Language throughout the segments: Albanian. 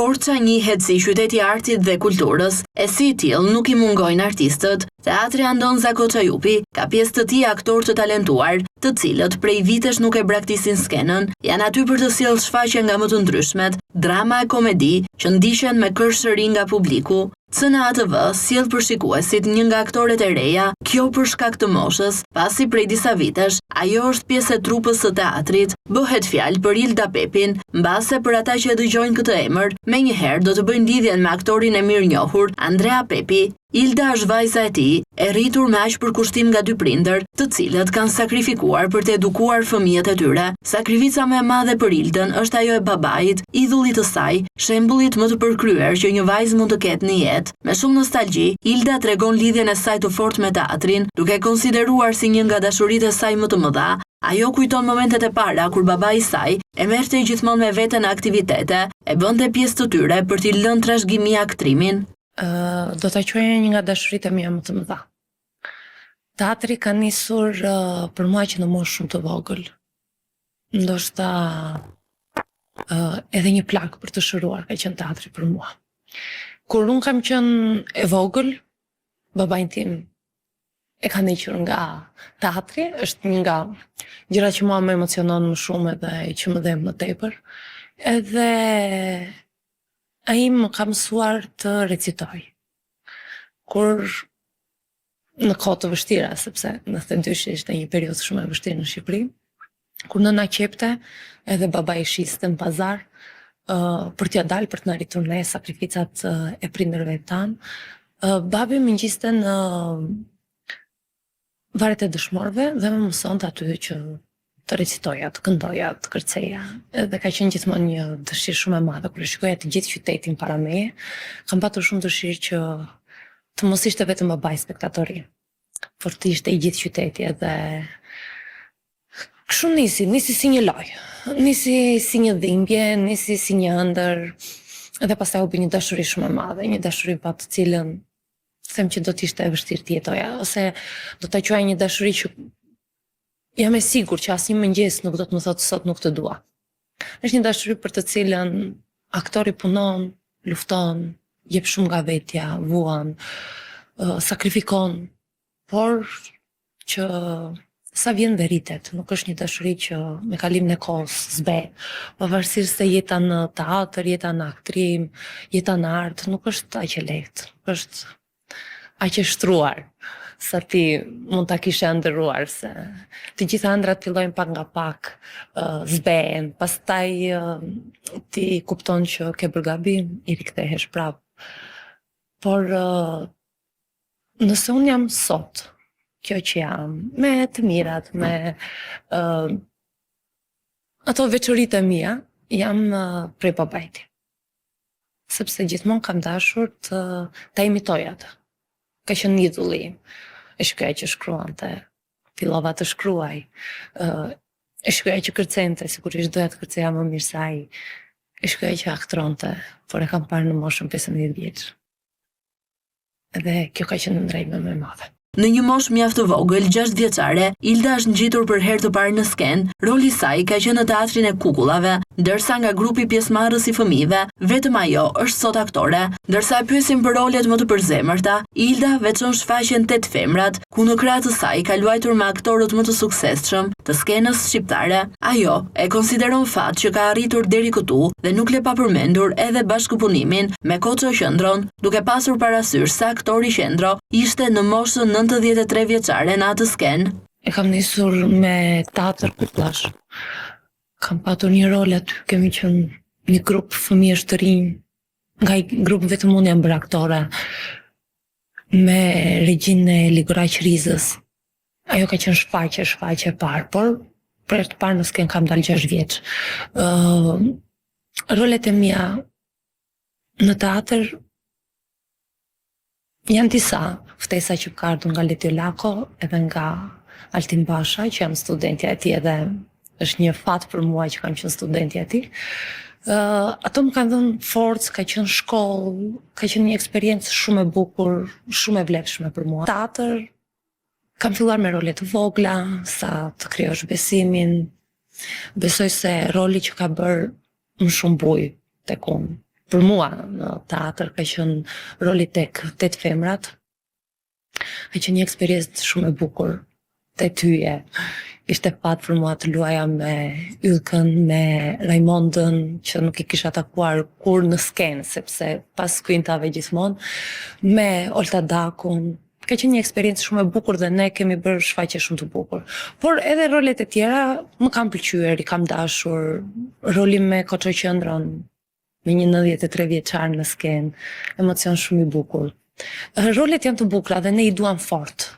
Korça njihet si qyteti i artit dhe kulturës, e si i tillë nuk i mungojnë artistët. Teatri Andon Zako Çajupi ka pjesë të tij aktorë të talentuar, të cilët prej vitesh nuk e braktisin skenën, janë aty për të sjellë shfaqje nga më të ndryshmet, drama e komedi që ndiqen me kërshëri nga publiku. CNATV sjell për shikuesit një nga aktoret e reja, kjo për shkak të moshës, pasi prej disa vitesh ajo është pjesë e trupës së teatrit. Bëhet fjalë për Ilda Pepin, mbase për ata që e dëgjojnë këtë emër, menjëherë do të bëjnë lidhjen me aktorin e mirënjohur Andrea Pepi. Ilda është vajza e tij, e rritur me aq përkushtim nga dy prindër, të cilët kanë sakrifikuar për të edukuar fëmijët e tyre. Sakrifica më e madhe për Ildën është ajo e babait, idhullit të saj, shembullit më të përkryer që një vajzë mund të ketë në jetë. Me shumë nostalgji, Ilda tregon lidhjen e saj të fortë me teatrin, duke konsideruar si një nga dashuritë e saj më të mëdha. Ajo kujton momentet e para kur babai i saj e merrte gjithmonë me vete në aktivitete, e bënte pjesë të tyre për t'i lënë trashëgimia aktrimin. Do ta quaja një nga dashuritë mia më të mëdha. Teatri ka nisur për mua që në moshë shumë të vogël. Ndoshta edhe një plak për të shëruar ka qenë teatri për mua. Kur unë kam qenë e vogël, babain tim e ka hequr nga teatri, është një nga gjërat që mua më emocionon më shumë edhe që më dhem më tepër. Edhe ai më ka mësuar të recitoj. Kur në kohë të vështira, sepse në 92 ishte një periudhë shumë e vështirë në Shqipëri, kur nëna qepte edhe baba i shiste në pazar për t'ja dalë për të na rritur ne sakrificat e prindërve tanë, babi më ngjiste në varet e dëshmorëve dhe më mësonte aty që të recitoja, të këndoja, të kërceja. Dhe ka qenë gjithmonë një dëshirë shumë e madhe. Kur e shikoja të gjithë qytetin para meje, kam patur shumë dëshirë që të mos ishte vetëm babai spektatori, por të ishte i gjithë qyteti. Edhe kështu nisi si një lojë, nisi si një dhimbje, nisi si një ëndër, edhe pastaj u bë një dashuri shumë e madhe, një dashuri pa të cilën them që do të ishte e vështirë të jetoja, ose do ta quaj një dashuri që jam e sigurt që asnjë mëngjes nuk do të më thotë sot nuk të dua. Është një dashuri për të cilën aktori punon, lufton, jep shumë nga vetja, vuan, sakrifikon, por që sa vjen dhe rritet, nuk është një dashuri që me kalimin e kohës zbe, pavarësisht se jeta në teatr, jeta në aktrim, jeta në art, nuk është aq e lehtë, nuk është aq e shtruar sa ti mund ta kishe ndëruar, se të gjitha ëndrat fillojnë pak nga pak, zbehen, pastaj ti kupton që ke bërë gabim, i rikthehesh prap. Por nëse unë jam sot, kjo që jam, me të mirat, me ato veçoritë e mia, jam prej babait. Sepse gjithmonë kam dashur ta imitoj atë. Ka qenë idulli im. E shikoja që shkruante, fillova të shkruaj. E shikoja që kërcente, sigurisht doja të kërceja më mirë se ai. E shikoja që aktronte, por e kam parë në moshën 15 vjeç. Edhe kjo ka qenë ndrejme më e madhe. Në një moshë mjaft të vogël, 6 vjeçare, Ilda është ngjitur për herë të parë në skenë. Roli i saj ka qenë në teatrin e kukullave, ndërsa nga grupi pjesëmarrës i fëmijëve, vetëm ajo është sot aktore. Ndërsa e pyesin për rolet më të përzemërta, Ilda veçon shfaqjen 8 femrat, ku në krah të saj ka luajtur me aktorët më të suksesshëm të skenës shqiptare. Ajo e konsideron fat që ka arritur deri këtu dhe nuk le pa përmendur edhe bashkëpunimin me Koço Qendron, duke pasur parasysh se aktori Qendro ishte në moshën 93 vjeçare në atë skenë. E kam nisur me teatr kukullash. Kam patur një rol aty, kemi qenë një grup fëmijësh të rinj, nga i grup vetëm unë jam bërë aktore, me regjinë e Ligoraq Rizës. Ajo ka qenë shfaqje e parë, por për të parë në skenë kam dalë 6 vjeç. Rolet e mia në teatr janë disa, ftesa që ka ardhur nga Leti Lako edhe nga Altin Basha, që jam studentja e tij edhe është një fat për mua që kam qenë studentja e tij. Ato më kanë dhënë forcë, ka qenë shkollë, ka qenë një eksperiencë shumë e bukur, shumë e vlefshme për mua. Teatr, kam filluar me role të vogla, sa të krijosh besimin. Besoj se roli që ka bërë më shumë bujë tek unë, për mua në teatr ka qenë roli tek 8 femrat. Ka qenë një eksperiencë shumë e bukur te tyje. Ishte fat për mua të luaja me Ylkën, me Raimondën, që nuk i kisha takuar kur në skenë, sepse pas kuintave gjithmonë, me Olta Dakun. Ka qenë një eksperiencë shumë e bukur dhe ne kemi bërë shfaqje shumë të bukur. Por edhe rolet e tjera më kanë pëlqyer, i kam dashur. Roli me Koço Qëndron, me një 93 vjeçar në skenë, emocion shumë i bukur. Rolet janë të bukura dhe ne i duam fort.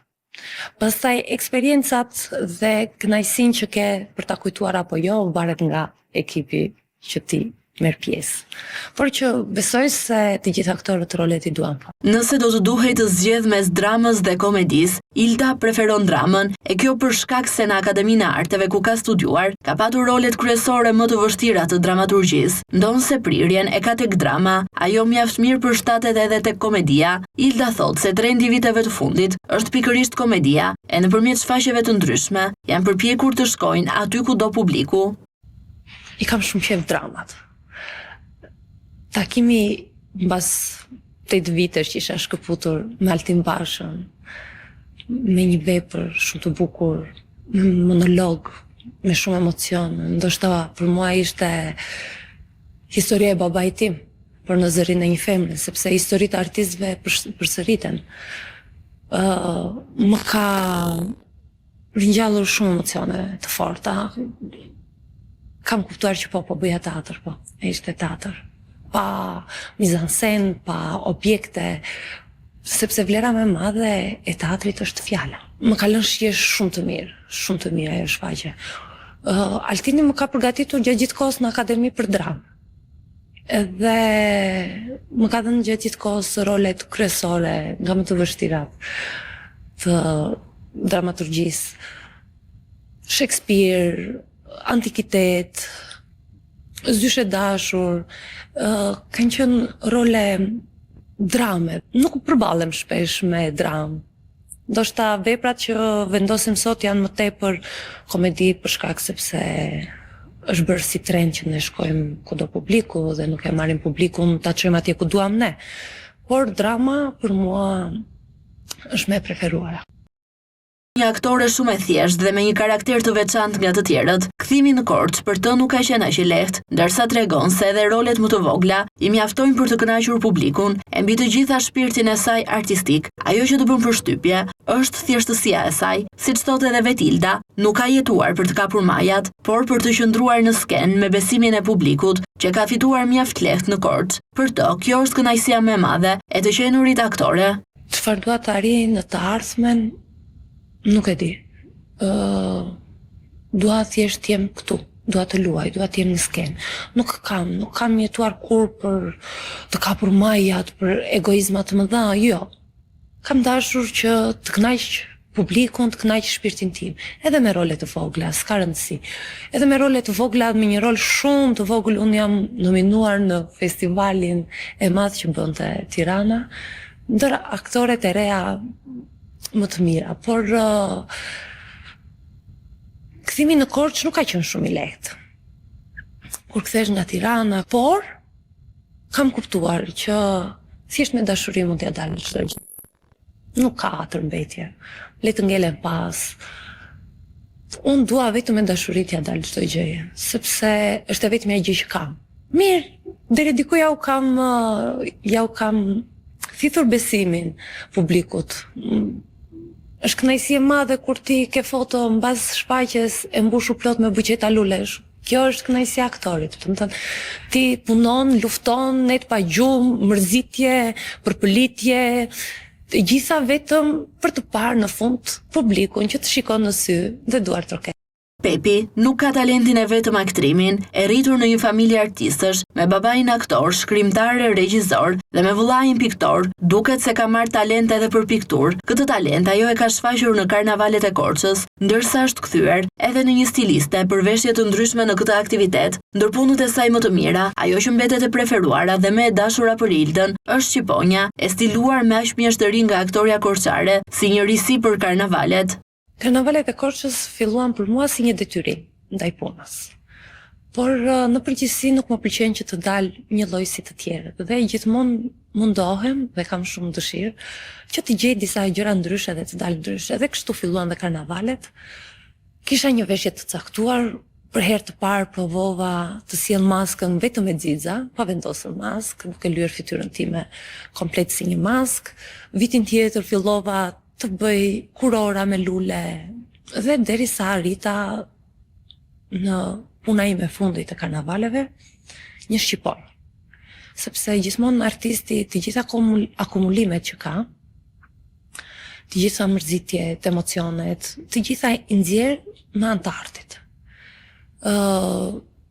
Pastaj eksperiencat dhe kënaqësinë që ke për ta kujtuar apo jo varet nga ekipi që ti merr pjesë. Por që besoj se të gjithë aktorët rolet i duan fort. Nëse do të duhej të zgjedh mes dramës dhe komedisë, Ilda preferon dramën, e kjo për shkak se në Akademinë e Arteve ku ka studiuar, ka patur rolet kryesore më të vështira të dramaturgjisë. Ndonse prirjen e ka tek drama, ajo mjaft mirë përshtatet edhe tek komedia. Ilda thot se trendi viteve të fundit është pikërisht komedia, e nëpërmjet shfaqjeve të ndryshme janë përpjekur të shkojnë aty ku do publiku. I kam shumë qejf dramat. Takimi mbas 8 vitesh që isha shkëputur me Altin Bashën, me një vepër shumë të bukur, monolog me shumë emocion. Ndoshta për mua ishte historia e babait tim, për në zërin e një femre, sepse historitë e artistëve përsëriten. Më ka ringjallur shumë emocione të forta. Kam kuptuar që po bëja teatr, po. E ishte teatr. Pa mizansen, pa objekte, sepse vlera më e madhe e teatrit është fjala. Më ka lënë shije shumë të mirë ajo shfaqje. Altini më ka përgatitur gjatë gjithë kohës në akademi për dramë. Edhe më ka dhënë gjatë gjithë kohës rolet kryesore nga më të vështirat të dramaturgjisë. Shakespeare, antikitet, Zysh e dashur, kanë qenë role drame. Nuk përbalem shpesh me dramë. Ndoshta veprat që vendosim sot janë më tepër komedi për shkak sepse është bërë si trend që ne shkojmë kudo publiku dhe nuk e marrim publikun ta çojmë atje ku duam ne. Por drama për mua është më e preferuara. Një aktore shumë e thjeshtë dhe me një karakter të veçantë nga të tjerët, kthimi në Korçë për të nuk ka qenë aq i lehtë, ndërsa tregon se edhe rolet më të vogla i mjaftojnë për të kënaqur publikun, e mbi të gjitha shpirtin e saj artistik. Ajo që të bën përshtypje është thjeshtësia e saj, siç thotë edhe vetë Ilda, nuk ka jetuar për të kapur majat, por për të qëndruar në skenë me besimin e publikut, që ka fituar mjaft lehtë në Korçë. Për të, kjo është kënaqësia më e madhe e të qenurit aktore. Çfarë dua të arrijë në të ardhmen? Nuk e di. Dua thjesht të jem këtu, dua të luaj, dua të jem në skenë. Nuk kam jetuar kur për të kapur majat, për egoizma të mëdha, jo. Kam dashur që të kënaq publikun, të kënaq shpirtin tim, edhe me role të vogla, s'ka rëndësi. Edhe me role të vogla, me një rol shumë të vogël, unë jam nominuar në festivalin e madh që bënte Tirana, ndër aktoret e reja më të mira, por kthimi në Korçë nuk ka qenë shumë i lehtë. Kur kthesh nga Tirana, por kam kuptuar që thjesht me dashuri mund t'ja dalë çdo gjë. Nuk ka tërmbetje. Le të ngelen pas. Unë dua vetëm me dashuri t'ja dalë çdo gjë, sepse është e vetmja gjë që kam. Mirë, deri diku ja u kam thithur besimin publikut. Është kënaqësi e madhe kur ti ke foto mbas shfaqjes e mbushur plot me buqeta lulesh. Kjo është kënaqësia e aktorit. Do të thënë, ti punon, lufton, net pa gjumë, mërzitje, përpëlitje, të gjitha vetëm për të parë në fund publikun që të shikon në sy dhe duart roket. Pepi nuk ka talentin e vetëm aktrimin, e rritur në një familje artistësh, me babain aktor, shkrimtar e regjisor dhe me vëllain piktor, duket se ka marrë talent edhe për piktur. Këtë talent ajo e ka shfaqur në karnavalet e Korçës, ndërsa është kthyer edhe në një stiliste për veshje të ndryshme në këtë aktivitet. Ndër punët e saj më të mira, ajo që mbetet e preferuara dhe më e dashura për Ildën është Shqiponja, e stiluar me aq mjeshtëri nga aktoria korçare, si një risi për karnavalet. Karnavalet e Korçës filluan për mua si një detyrim ndaj punës. Por në përgjithësi nuk më pëlqen që të dal një lloj si të tjerët dhe gjithmonë mundohem dhe kam shumë dëshirë që të gjej disa gjëra ndryshe dhe të dalë ndryshe. Dhe kështu filluan dhe karnavalet. Kisha një veshje të caktuar, për herë të parë provova të sjell maskën vetëm me xixa, pa vendosur maskë, duke lyer fytyrën time komplet si një maskë. Vitin tjetër fillova të bëj kurora me lule dhe derisa arrita në puna ime fundit të karnavaleve, një shqipor. Sepse gjithmonë artisti të gjitha akumulimet që ka, të gjitha mërzitjet, emocionet, të gjitha i nxjerr në anë të artit.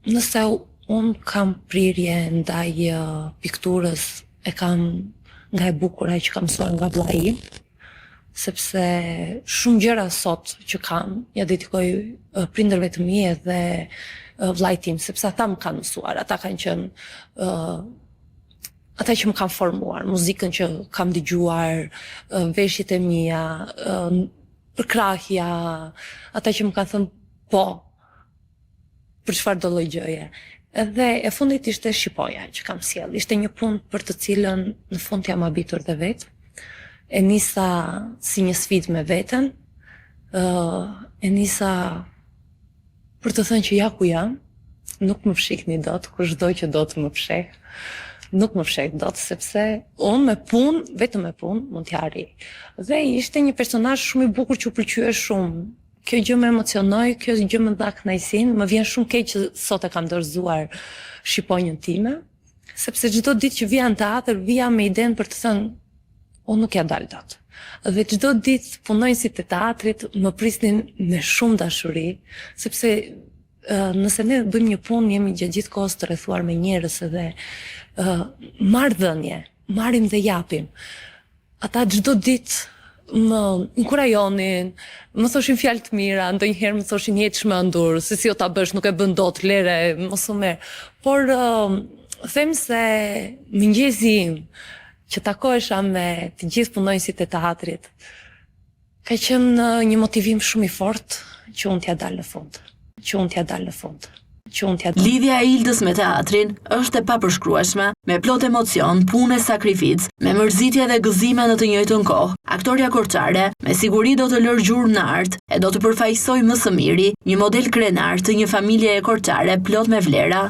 Nëse unë kam prirje ndaj pikturës, e kam nga e bukura që kam mësuar nga vllai im, sepse shumë gjëra sot që kam, ja dedikoj prindërve të mi dhe vllait tim, sepse ata më kanë mësuar, ata kanë qenë ata që më kanë formuar, muzikën që kam dëgjuar, veshjet e mia, përkrahja, ata që më kanë thënë po, për çfarë do lloj gjëje. Edhe e fundit ishte shqipoja që kam sjell. Ishte një punë për të cilën në fund jam habitur dhe vetë. E nisa si një sfidë me veten. E nisa për të thënë që ja ku jam, nuk më fshikni dot, kushdo që do të më fsheh. Nuk më fsheh dot, sepse unë me punë, vetëm me punë, mund t'ja arrijë. Dhe ishte një personazh shumë i bukur që u pëlqye shumë. Kjo gjë më emocionoi, kjo gjë më dha kënaqësinë, më vjen shumë keq që sot e kam dorëzuar shqiponjën time, sepse çdo ditë që vija në teatr, vija me idenë për të thënë, unë nuk ja dal dot. Dhe çdo ditë punonjësit e teatrit më prisnin me shumë dashuri, sepse nëse ne bëjmë një punë, jemi gjatë gjithë kohës të rrethuar me njerëz edhe marrëdhënie, marrim dhe japim. Ata çdo ditë më inkurajonin, më thoshin fjalë të mira, ndonjëherë më thoshin jetë shmendur, se si o ta bësh, nuk e bën dot, lere, mos u merr. Por them se mëngjesi im që takohesha me të gjithë punonjësit e teatrit, ka qenë një motivim shumë i fortë që unë t'ja dal në fund. Lidhja e Ildës me teatrin është e papërshkrueshme, me plot emocion, punë e sakrificë, me mërzitje dhe gëzime në të njëjtën kohë. Aktoria Korçare me siguri do të lërë gjurmë në art e do të përfaqësojë më së miri një model krenar të një familje e Korçare plot me vlera